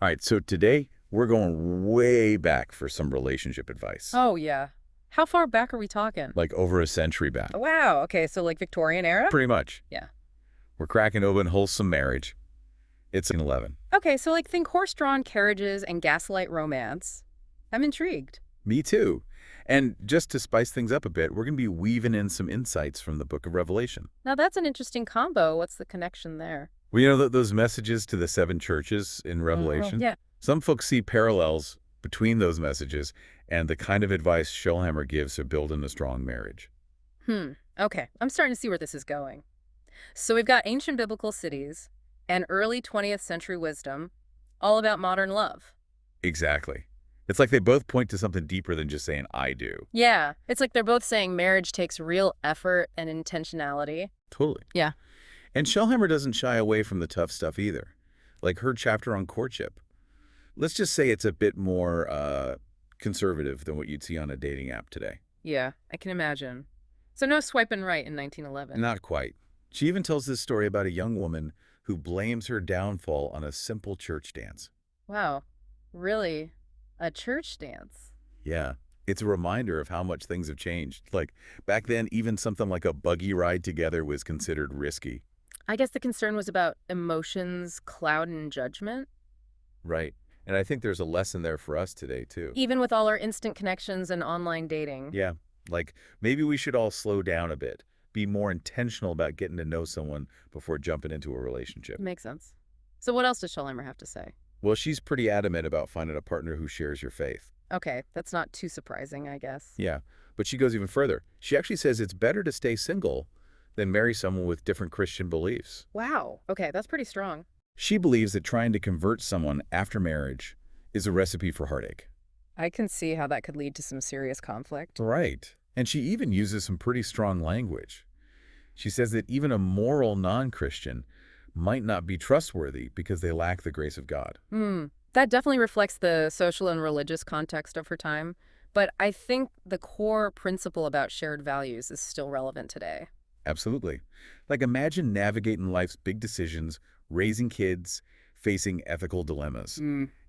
All right, so today we're going way back for some relationship advice, Oh, yeah. How far back are we talking? like over a century back. Wow. Okay, so like Victorian era? Pretty much. Yeah. We're cracking open wholesome marriage. It's 11. Okay, so like think horse-drawn carriages and gaslight romance. I'm intrigued. Me too. And just to spice things up a bit, we're going to be weaving in some insights from the book of Revelation. Now that's an interesting combo. What's the connection there? Well, you know those messages to the seven churches in Revelation? Yeah. Some folks see parallels between those messages and the kind of advice Schellhammer gives for building a strong marriage. Okay, I'm starting to see where this is going. So we've got ancient biblical cities and early 20th century wisdom, all about modern love. Exactly. It's like they both point to something deeper than just saying, I do. Yeah, it's like they're both saying marriage takes real effort and intentionality. Totally. Yeah. And Schellhammer doesn't shy away from the tough stuff either. Like her chapter on courtship. Let's just say it's a bit more conservative than what you'd see on a dating app today. Yeah, I can imagine. So no swiping right in 1911. Not quite. She even tells this story about a young woman who blames her downfall on a simple church dance. Wow, really? A church dance? Yeah, it's a reminder of how much things have changed. Like, back then, even something like a buggy ride together was considered risky. I guess the concern was about emotions, cloud, and judgment. Right. And I think there's a lesson there for us today, too. Even with all our instant connections and online dating. Yeah, like maybe we should all slow down a bit, be more intentional about getting to know someone before jumping into a relationship. Makes sense. So what else does Schellheimer have to say? Well, she's pretty adamant about finding a partner who shares your faith. Okay, that's not too surprising, I guess. Yeah, but she goes even further. She actually says it's better to stay single than marry someone with different Christian beliefs. Wow. Okay, that's pretty strong. She believes that trying to convert someone after marriage is a recipe for heartache. I can see how that could lead to some serious conflict. Right. And she even uses some pretty strong language. She says that even a moral non-Christian might not be trustworthy because they lack the grace of God. That definitely reflects the social and religious context of her time, but I think the core principle about shared values is still relevant today. Absolutely. Like imagine navigating life's big decisions, raising kids, facing ethical dilemmas.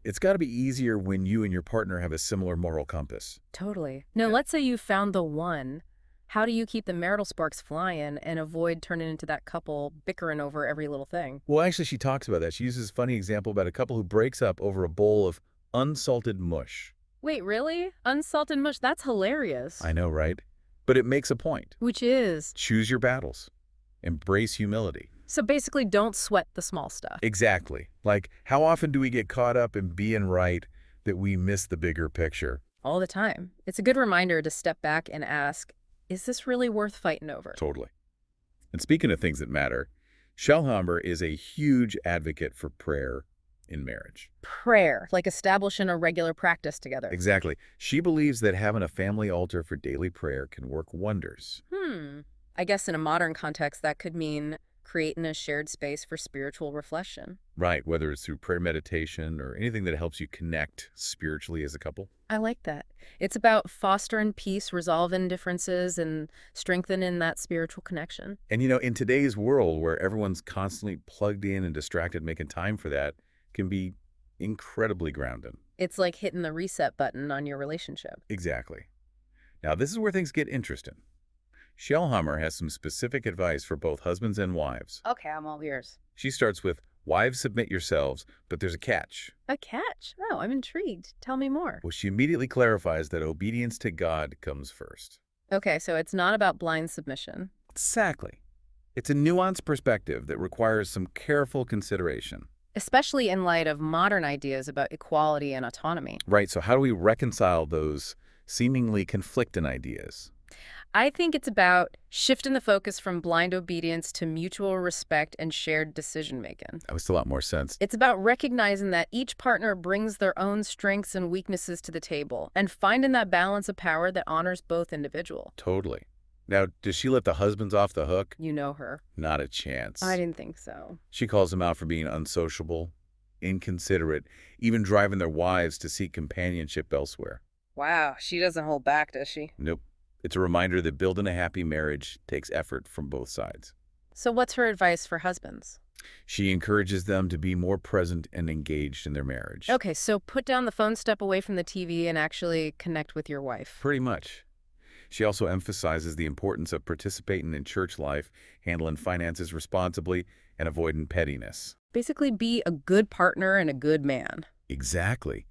It's got to be easier when you and your partner have a similar moral compass. Totally. Now, Yeah. let's say you found the one. How do you keep the marital sparks flying and avoid turning into that couple bickering over every little thing? Well, actually, she talks about that. She uses a funny example about a couple who breaks up over a bowl of unsalted mush. Wait, really? Unsalted mush? That's hilarious. I know, right? But it makes a point. Which is, Choose your battles. Embrace humility. so basically don't sweat the small stuff. Exactly. Like, how often do we get caught up in being right that we miss the bigger picture? All the time. It's a good reminder to step back and ask, is this really worth fighting over? Totally. And speaking of things that matter, Schellhammer is a huge advocate for prayer in marriage. Prayer, like establishing a regular practice together. Exactly. She believes that having a family altar for daily prayer can work wonders. I guess in a modern context, that could mean creating a shared space for spiritual reflection. Right, whether it's through prayer meditation or anything that helps you connect spiritually as a couple. I like that. It's about fostering peace, resolving differences, and strengthening that spiritual connection. And you know, in today's world where everyone's constantly plugged in and distracted, making time for that can be incredibly grounding. It's like hitting the reset button on your relationship. Exactly. Now, this is where things get interesting. Schellhammer has some specific advice for both husbands and wives. Okay, I'm all ears. She starts with, wives, submit yourselves, but there's a catch. A catch? Oh, I'm intrigued. Tell me more. Well, she immediately clarifies that obedience to God comes first. Okay, so it's not about blind submission. Exactly. It's a nuanced perspective that requires some careful consideration. Especially in light of modern ideas about equality and autonomy. Right, so how do we reconcile those seemingly conflicting ideas? I think it's about shifting the focus from blind obedience to mutual respect and shared decision-making. That makes a lot more sense. It's about recognizing that each partner brings their own strengths and weaknesses to the table and finding that balance of power that honors both individual. Totally. Now, does she let the husbands off the hook? You know her. Not a chance. I didn't think so. She calls them out for being unsociable, inconsiderate, even driving their wives to seek companionship elsewhere. Wow, she doesn't hold back, does she? Nope. It's a reminder that building a happy marriage takes effort from both sides. So what's her advice for husbands? She encourages them to be more present and engaged in their marriage. Okay, so put down the phone, step away from the TV, and actually connect with your wife. Pretty much. She also emphasizes the importance of participating in church life, handling finances responsibly, and avoiding pettiness. Basically, be a good partner and a good man. Exactly.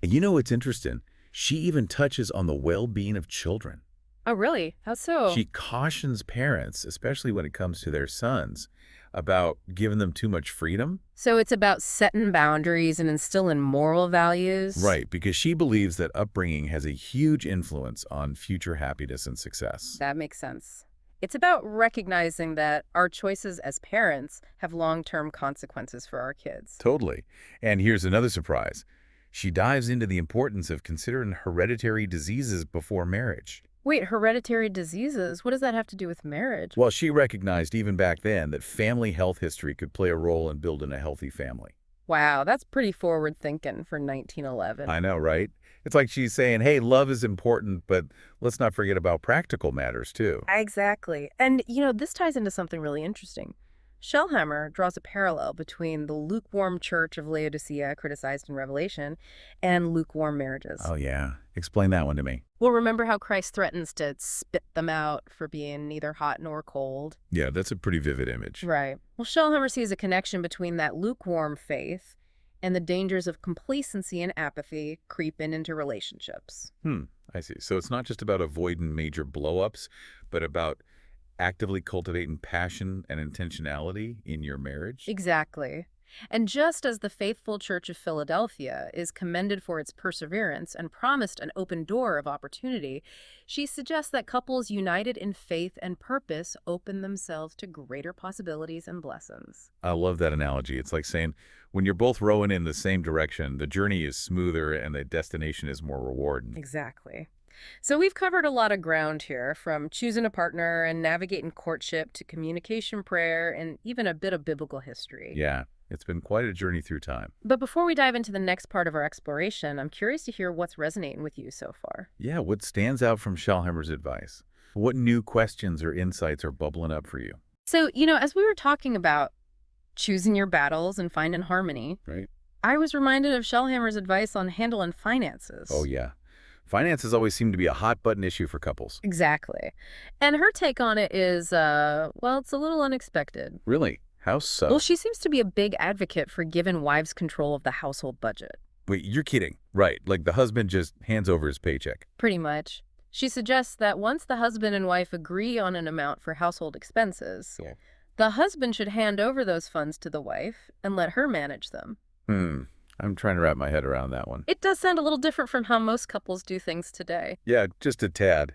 And you know what's interesting? She even touches on the well-being of children. Oh, really? How so? She cautions parents, especially when it comes to their sons, about giving them too much freedom. So it's about setting boundaries and instilling moral values? Right, because she believes that upbringing has a huge influence on future happiness and success. That makes sense. It's about recognizing that our choices as parents have long-term consequences for our kids. Totally. And here's another surprise. She dives into the importance of considering hereditary diseases before marriage. Wait, hereditary diseases? What does that have to do with marriage? Well, she recognized even back then that family health history could play a role in building a healthy family. Wow, that's pretty forward thinking for 1911. I know, right? It's like she's saying, hey, love is important, but let's not forget about practical matters, too. Exactly. And, this ties into something really interesting. Schellhammer draws a parallel between the lukewarm church of Laodicea, criticized in Revelation, and lukewarm marriages. Oh, yeah. Explain that one to me. Well, remember how Christ threatens to spit them out for being neither hot nor cold? Yeah, that's a pretty vivid image. Right. Well, Schellhammer sees a connection between that lukewarm faith and the dangers of complacency and apathy creeping into relationships. I see. So it's not just about avoiding major blow-ups, but about actively cultivating passion and intentionality in your marriage? Exactly. And just as the faithful Church of Philadelphia is commended for its perseverance and promised an open door of opportunity, she suggests that couples united in faith and purpose open themselves to greater possibilities and blessings. I love that analogy. It's like saying when you're both rowing in the same direction, the journey is smoother and the destination is more rewarding. Exactly. So we've covered a lot of ground here, from choosing a partner and navigating courtship to communication, prayer, and even a bit of biblical history. Yeah, it's been quite a journey through time. But before we dive into the next part of our exploration, I'm curious to hear what's resonating with you so far. Yeah, what stands out from Schallhammer's advice? What new questions or insights are bubbling up for you? So, as we were talking about choosing your battles and finding harmony, Right? I was reminded of Schellhammer's advice on handling finances. Oh, yeah. Finances always seem to be a hot button issue for couples. Exactly. And her take on it is, well, it's a little unexpected. Really? How Well, so? she seems to be a big advocate for giving wives control of the household budget. Wait, you're kidding. Right, like the husband just hands over his paycheck. Pretty much. She suggests that once the husband and wife agree on an amount for household expenses, Yeah. the husband should hand over those funds to the wife and let her manage them. I'm trying to wrap my head around that one. It does sound a little different from how most couples do things today. Yeah, just a tad.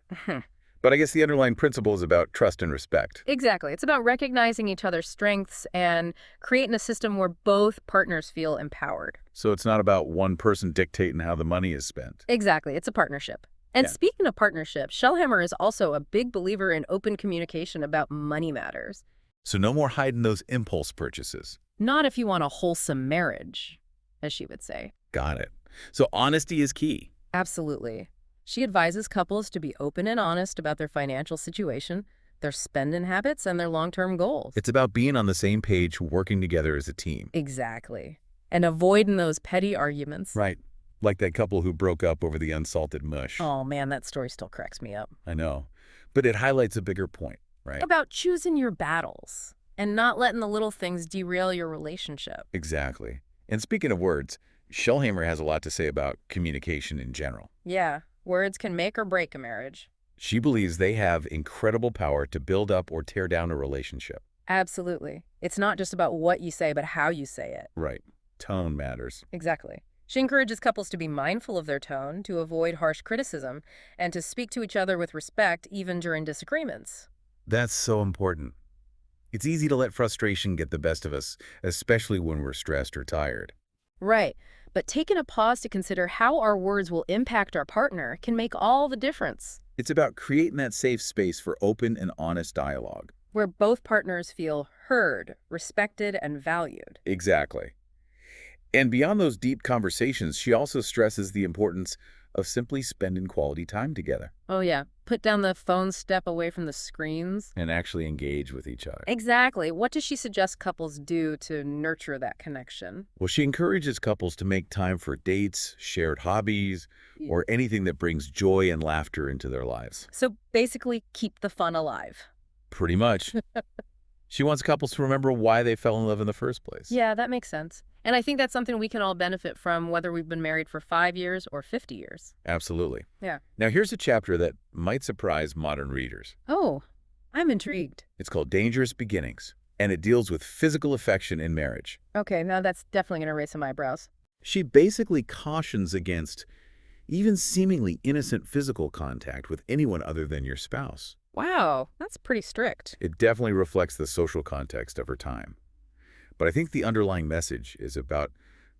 But I guess the underlying principle is about trust and respect. Exactly. It's about recognizing each other's strengths and creating a system where both partners feel empowered. So it's not about one person dictating how the money is spent. Exactly. It's a partnership. And Yeah. speaking of partnership, Schellhammer is also a big believer in open communication about money matters. So no more hiding those impulse purchases. Not if you want a wholesome marriage, as she would say. Got it. So honesty is key. Absolutely. She advises couples to be open and honest about their financial situation, their spending habits, and their long-term goals. It's about being on the same page, working together as a team. Exactly. And avoiding those petty arguments. Right. Like that couple who broke up over the unsalted mush. Oh, man, that story still cracks me up. I know. But it highlights a bigger point, right? About choosing your battles and not letting the little things derail your relationship. Exactly. And speaking of words, Schellhammer has a lot to say about communication in general. Yeah, words can make or break a marriage. She believes they have incredible power to build up or tear down a relationship. Absolutely. It's not just about what you say, but how you say it. Right. Tone matters. Exactly. She encourages couples to be mindful of their tone, to avoid harsh criticism, and to speak to each other with respect even during disagreements. That's so important. It's easy to let frustration get the best of us, especially when we're stressed or tired. Right. But taking a pause to consider how our words will impact our partner can make all the difference, It's about creating that safe space for open and honest dialogue. where both partners feel heard, respected, and valued. Exactly. And beyond those deep conversations, she also stresses the importance of simply spending quality time together. Oh, yeah. Put down the phone, step away from the screens. and actually engage with each other. Exactly. What does she suggest couples do to nurture that connection? Well, she encourages couples to make time for dates, shared hobbies, Yeah. or anything that brings joy and laughter into their lives. So basically, keep the fun alive. Pretty much. She wants couples to remember why they fell in love in the first place. Yeah, that makes sense. And I think that's something we can all benefit from, whether we've been married for 5 years or 50 years. Absolutely. Yeah. Now, here's a chapter that might surprise modern readers. Oh, I'm intrigued. It's called Dangerous Beginnings, and it deals with physical affection in marriage. Okay, now that's definitely going to raise some eyebrows. She basically cautions against even seemingly innocent physical contact with anyone other than your spouse. Wow, that's pretty strict. It definitely reflects the social context of her time. But I think the underlying message is about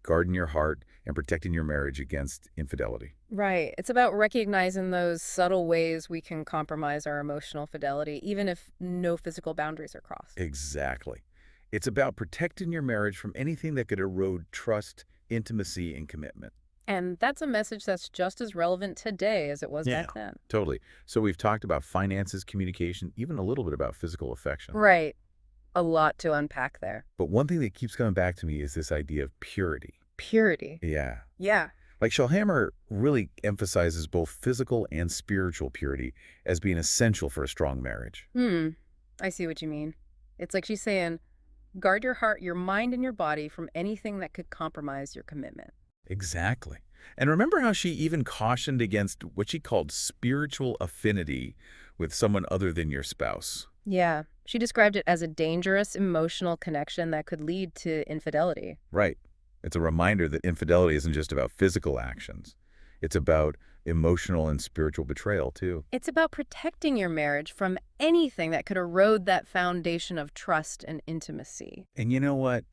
guarding your heart and protecting your marriage against infidelity. Right. It's about recognizing those subtle ways we can compromise our emotional fidelity, even if no physical boundaries are crossed. Exactly. It's about protecting your marriage from anything that could erode trust, intimacy, and commitment. And that's a message that's just as relevant today as it was Yeah, back then. totally. So we've talked about finances, communication, even a little bit about physical affection. Right. A lot to unpack there. But one thing that keeps coming back to me is this idea of purity. Purity. Yeah. Yeah. Like Schellhammer really emphasizes both physical and spiritual purity as being essential for a strong marriage. I see what you mean. It's like she's saying, guard your heart, your mind, and your body from anything that could compromise your commitment. Exactly. And remember how she even cautioned against what she called spiritual affinity with someone other than your spouse. Yeah. She described it as a dangerous emotional connection that could lead to infidelity. Right. It's a reminder that infidelity isn't just about physical actions. It's about emotional and spiritual betrayal, too. It's about protecting your marriage from anything that could erode that foundation of trust and intimacy. And you know what?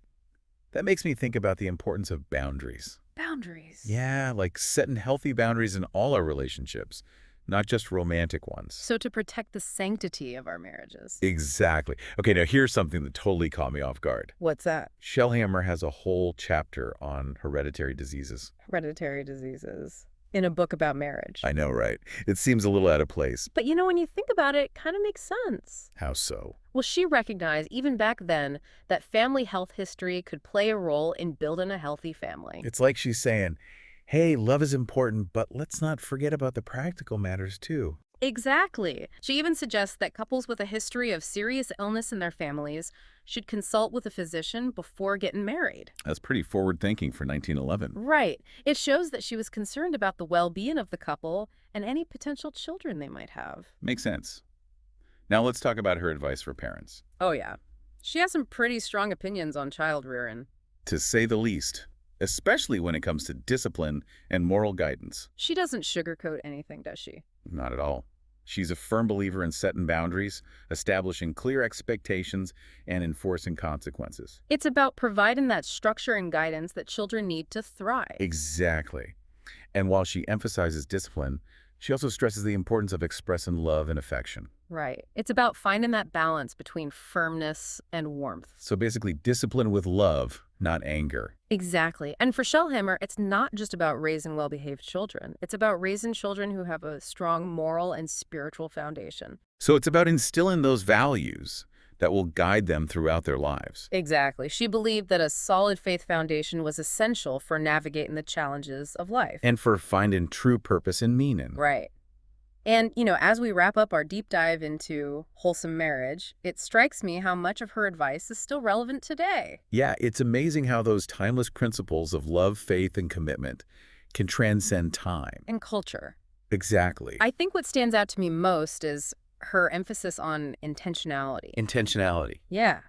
That makes me think about the importance of boundaries. Boundaries. Yeah, like setting healthy boundaries in all our relationships, not just romantic ones. So to protect the sanctity of our marriages. Exactly. Okay, now here's something that totally caught me off guard. What's that? Schellhammer has a whole chapter on hereditary diseases. Hereditary diseases. In a book about marriage. I know, right? It seems a little out of place. But you know, when you think about it, it kind of makes sense. How so? Well, she recognized, even back then, that family health history could play a role in building a healthy family. It's like she's saying, hey, love is important, but let's not forget about the practical matters, too. Exactly. She even suggests that couples with a history of serious illness in their families should consult with a physician before getting married. That's pretty forward-thinking for 1911. Right. It shows that she was concerned about the well-being of the couple and any potential children they might have. Makes sense. Now let's talk about her advice for parents. Oh, yeah. She has some pretty strong opinions on child rearing. To say the least, especially when it comes to discipline and moral guidance. She doesn't sugarcoat anything, does she? Not at all. She's a firm believer in setting boundaries, establishing clear expectations, and enforcing consequences. It's about providing that structure and guidance that children need to thrive. Exactly. And while she emphasizes discipline, she also stresses the importance of expressing love and affection. Right. It's about finding that balance between firmness and warmth. So basically, discipline with love, not anger. Exactly. And for Schellhammer, it's not just about raising well-behaved children. It's about raising children who have a strong moral and spiritual foundation. So it's about instilling those values that will guide them throughout their lives. Exactly. She believed that a solid faith foundation was essential for navigating the challenges of life. And for finding true purpose and meaning. Right. And, you know, as we wrap up our deep dive into wholesome marriage, it strikes me how much of her advice is still relevant today. Yeah, it's amazing how those timeless principles of love, faith, and commitment can transcend time. And culture. Exactly. I think what stands out to me most is her emphasis on intentionality. Intentionality. Yeah.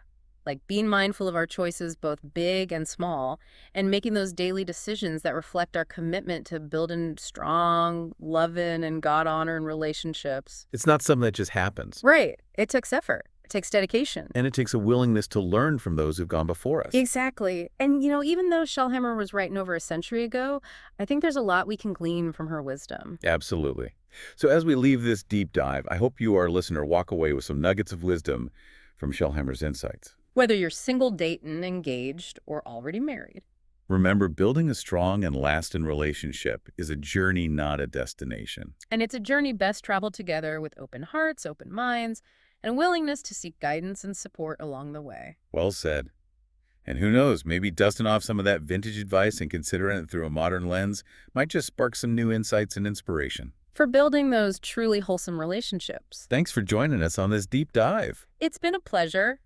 Like being mindful of our choices, both big and small, and making those daily decisions that reflect our commitment to building strong, loving, and God-honoring relationships. It's not something that just happens. Right. It takes effort. It takes dedication. And it takes a willingness to learn from those who've gone before us. Exactly. And, you know, even though Schellhammer was writing over a century ago, I think there's a lot we can glean from her wisdom. Absolutely. So as we leave this deep dive, I hope you, our listener, walk away with some nuggets of wisdom from Schellhammer's insights. Whether you're single, dating, engaged, or already married. Remember, building a strong and lasting relationship is a journey, not a destination. And it's a journey best traveled together with open hearts, open minds, and willingness to seek guidance and support along the way. Well said. And who knows, maybe dusting off some of that vintage advice and considering it through a modern lens might just spark some new insights and inspiration. For building those truly wholesome relationships. Thanks for joining us on this deep dive. It's been a pleasure.